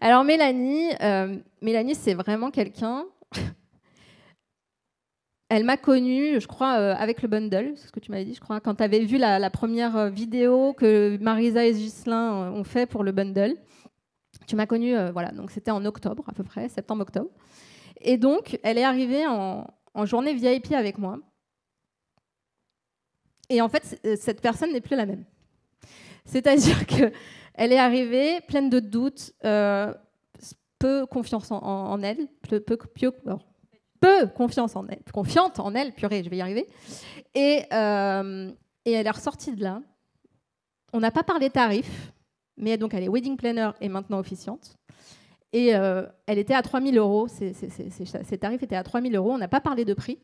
Alors Mélanie, c'est vraiment quelqu'un. Elle m'a connue, je crois, avec le bundle, c'est ce que tu m'avais dit, je crois, quand tu avais vu la première vidéo que Marisa et Ghislain ont fait pour le bundle. Tu m'as connue, voilà, donc c'était en octobre à peu près, septembre-octobre. Et donc, elle est arrivée en journée VIP avec moi. Et en fait, cette personne n'est plus la même. C'est-à-dire qu'elle est arrivée pleine de doutes, peu confiance en elle, peu confiance en elle, confiante en elle, purée, je vais y arriver. Et elle est ressortie de là. On n'a pas parlé tarifs, mais donc elle est wedding planner et maintenant officiante. Et elle était à 3 000 €, ses tarifs étaient à 3 000 €, on n'a pas parlé de prix.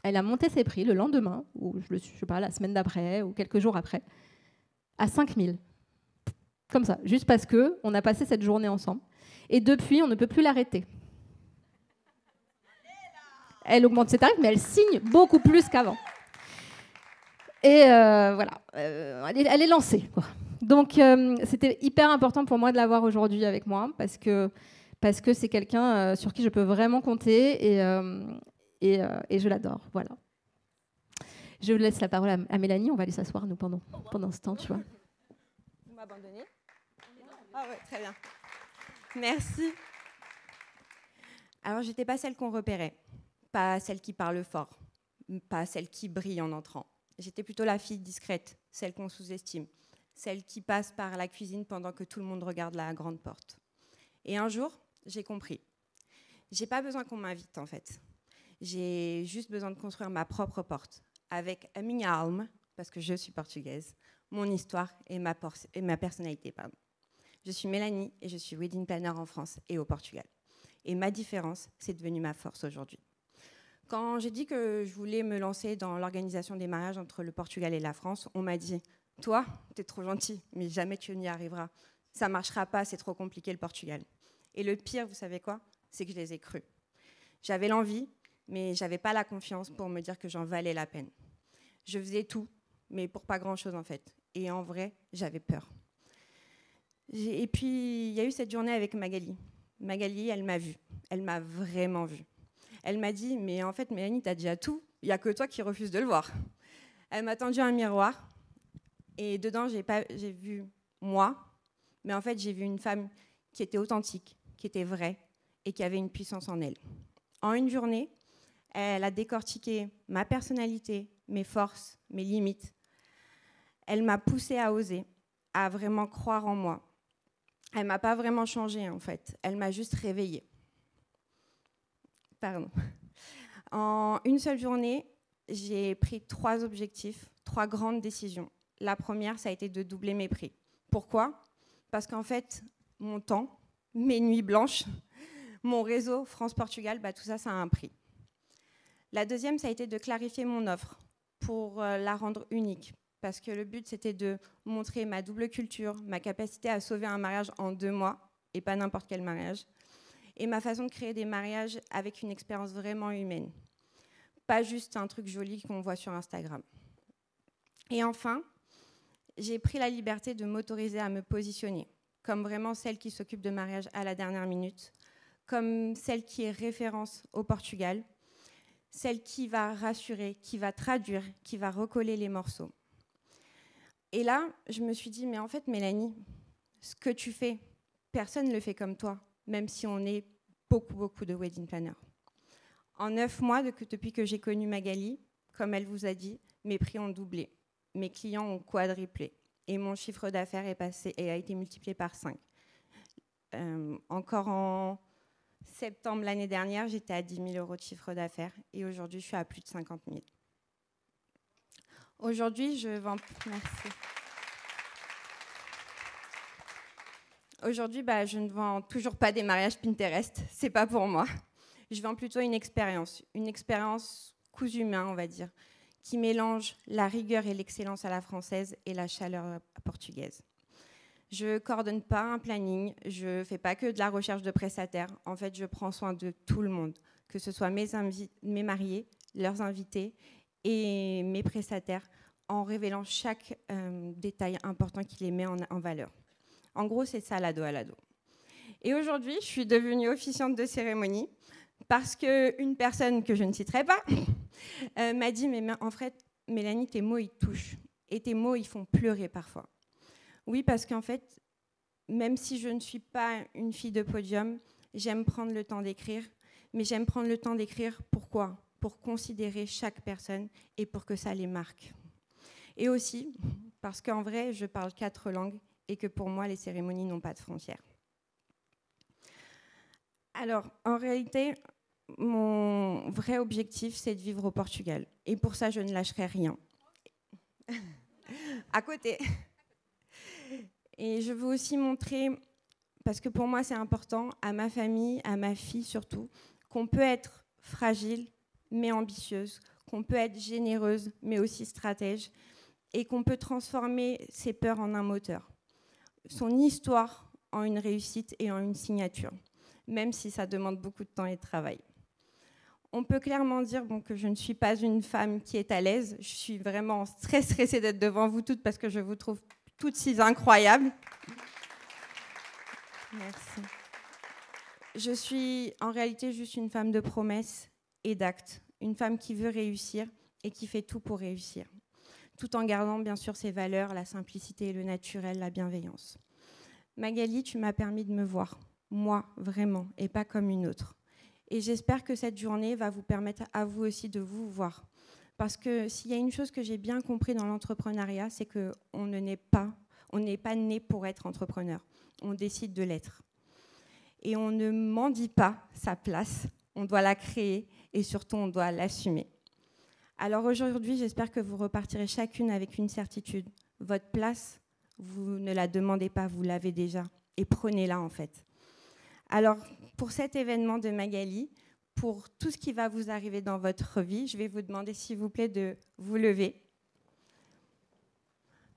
Elle a monté ses prix le lendemain, ou je sais pas, la semaine d'après, ou quelques jours après, à 5 000. Comme ça, juste parce qu'on a passé cette journée ensemble. Et depuis, on ne peut plus l'arrêter. Elle augmente ses tarifs, mais elle signe beaucoup plus qu'avant. Et voilà, elle est lancée, quoi. Donc, c'était hyper important pour moi de l'avoir aujourd'hui avec moi, parce que c'est quelqu'un sur qui je peux vraiment compter, et je l'adore. Voilà. Je laisse la parole à Mélanie. On va aller s'asseoir, nous, pendant ce temps, tu vois. Vous m'abandonnez ? Ah ouais, très bien. Merci. Alors, j'étais pas celle qu'on repérait, pas celle qui parle fort, pas celle qui brille en entrant. J'étais plutôt la fille discrète, celle qu'on sous-estime, celle qui passe par la cuisine pendant que tout le monde regarde la grande porte. Et un jour, j'ai compris. J'ai pas besoin qu'on m'invite, en fait. J'ai juste besoin de construire ma propre porte, avec a minha alma, parce que je suis portugaise, mon histoire et ma personnalité. Pardon. Je suis Mélanie et je suis wedding planner en France et au Portugal. Et ma différence, c'est devenu ma force aujourd'hui. Quand j'ai dit que je voulais me lancer dans l'organisation des mariages entre le Portugal et la France, on m'a dit « Toi, t'es trop gentil, mais jamais tu n'y arriveras. Ça marchera pas, c'est trop compliqué le Portugal. » Et le pire, vous savez quoi ? C'est que je les ai crus. J'avais l'envie, mais j'avais pas la confiance pour me dire que j'en valais la peine. Je faisais tout, mais pour pas grand-chose en fait. Et en vrai, j'avais peur. Et puis, il y a eu cette journée avec Magali. Magali, elle m'a vue. Elle m'a vraiment vue. Elle m'a dit, mais en fait, Mélanie, t'as déjà tout. Il n'y a que toi qui refuses de le voir. Elle m'a tendu un miroir. Et dedans, j'ai vu moi. Mais en fait, j'ai vu une femme qui était authentique, qui était vraie et qui avait une puissance en elle. En une journée, elle a décortiqué ma personnalité, mes forces, mes limites. Elle m'a poussée à oser, à vraiment croire en moi. Elle ne m'a pas vraiment changée, en fait. Elle m'a juste réveillée. Pardon. En une seule journée, j'ai pris 3 objectifs, 3 grandes décisions. La première, ça a été de doubler mes prix. Pourquoi ? Parce qu'en fait, mon temps, mes nuits blanches, mon réseau France-Portugal, tout ça, ça a un prix. La deuxième, ça a été de clarifier mon offre pour la rendre unique. Parce que le but, c'était de montrer ma double culture, ma capacité à sauver un mariage en 2 mois, et pas n'importe quel mariage, et ma façon de créer des mariages avec une expérience vraiment humaine. Pas juste un truc joli qu'on voit sur Instagram. Et enfin, j'ai pris la liberté de m'autoriser à me positionner, comme vraiment celle qui s'occupe de mariage à la dernière minute, comme celle qui est référence au Portugal, celle qui va rassurer, qui va traduire, qui va recoller les morceaux. Et là, je me suis dit, mais en fait, Mélanie, ce que tu fais, personne ne le fait comme toi, même si on est beaucoup de wedding planners. En 9 mois, depuis que j'ai connu Magali, comme elle vous a dit, mes prix ont doublé, mes clients ont quadruplé, et mon chiffre d'affaires est passé et a été multiplié par 5. Encore en septembre l'année dernière, j'étais à 10 000 € de chiffre d'affaires, et aujourd'hui, je suis à plus de 50 000. Aujourd'hui, je vends... Merci. Aujourd'hui, je ne vends toujours pas des mariages Pinterest, c'est pas pour moi. Je vends plutôt une expérience cousu main, on va dire, qui mélange la rigueur et l'excellence à la française et la chaleur portugaise. Je coordonne pas un planning, je fais pas que de la recherche de prestataires. En fait, je prends soin de tout le monde, que ce soit mes mariés, leurs invités et mes prestataires, en révélant chaque détail important qui les met en valeur. En gros, c'est ça, l'ado à l'ado. Et aujourd'hui, je suis devenue officiante de cérémonie parce qu'une personne que je ne citerai pas m'a dit « Mais en fait, Mélanie, tes mots, ils touchent. Et tes mots, ils font pleurer parfois. » Oui, parce qu'en fait, même si je ne suis pas une fille de podium, j'aime prendre le temps d'écrire. Mais j'aime prendre le temps d'écrire, pourquoi ? Pour considérer chaque personne et pour que ça les marque. Et aussi, parce qu'en vrai, je parle 4 langues et que pour moi, les cérémonies n'ont pas de frontières. Alors, en réalité, mon vrai objectif, c'est de vivre au Portugal. Et pour ça, je ne lâcherai rien. À côté. Et je veux aussi montrer, parce que pour moi, c'est important, à ma famille, à ma fille surtout, qu'on peut être fragile, mais ambitieuse, qu'on peut être généreuse, mais aussi stratège, et qu'on peut transformer ses peurs en un moteur. Son histoire en une réussite et en une signature, même si ça demande beaucoup de temps et de travail. On peut clairement dire que je ne suis pas une femme qui est à l'aise. Je suis vraiment très stressée d'être devant vous toutes parce que je vous trouve toutes si incroyables. Merci. Je suis en réalité juste une femme de promesses et d'actes. Une femme qui veut réussir et qui fait tout pour réussir. Tout en gardant bien sûr ses valeurs, la simplicité, le naturel, la bienveillance. Magali, tu m'as permis de me voir, moi vraiment, et pas comme une autre. Et j'espère que cette journée va vous permettre à vous aussi de vous voir. Parce que s'il y a une chose que j'ai bien compris dans l'entrepreneuriat, c'est qu'on n'est pas né pour être entrepreneur. On décide de l'être. Et on ne mendie pas sa place, on doit la créer et surtout on doit l'assumer. Alors aujourd'hui, j'espère que vous repartirez chacune avec une certitude. Votre place, vous ne la demandez pas, vous l'avez déjà. Et prenez-la en fait. Alors, pour cet événement de Magali, pour tout ce qui va vous arriver dans votre vie, je vais vous demander, s'il vous plaît, de vous lever.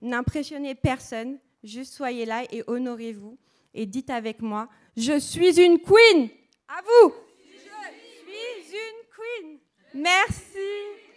N'impressionnez personne, juste soyez là et honorez-vous. Et dites avec moi, je suis une queen. À vous. Je suis une queen. Merci.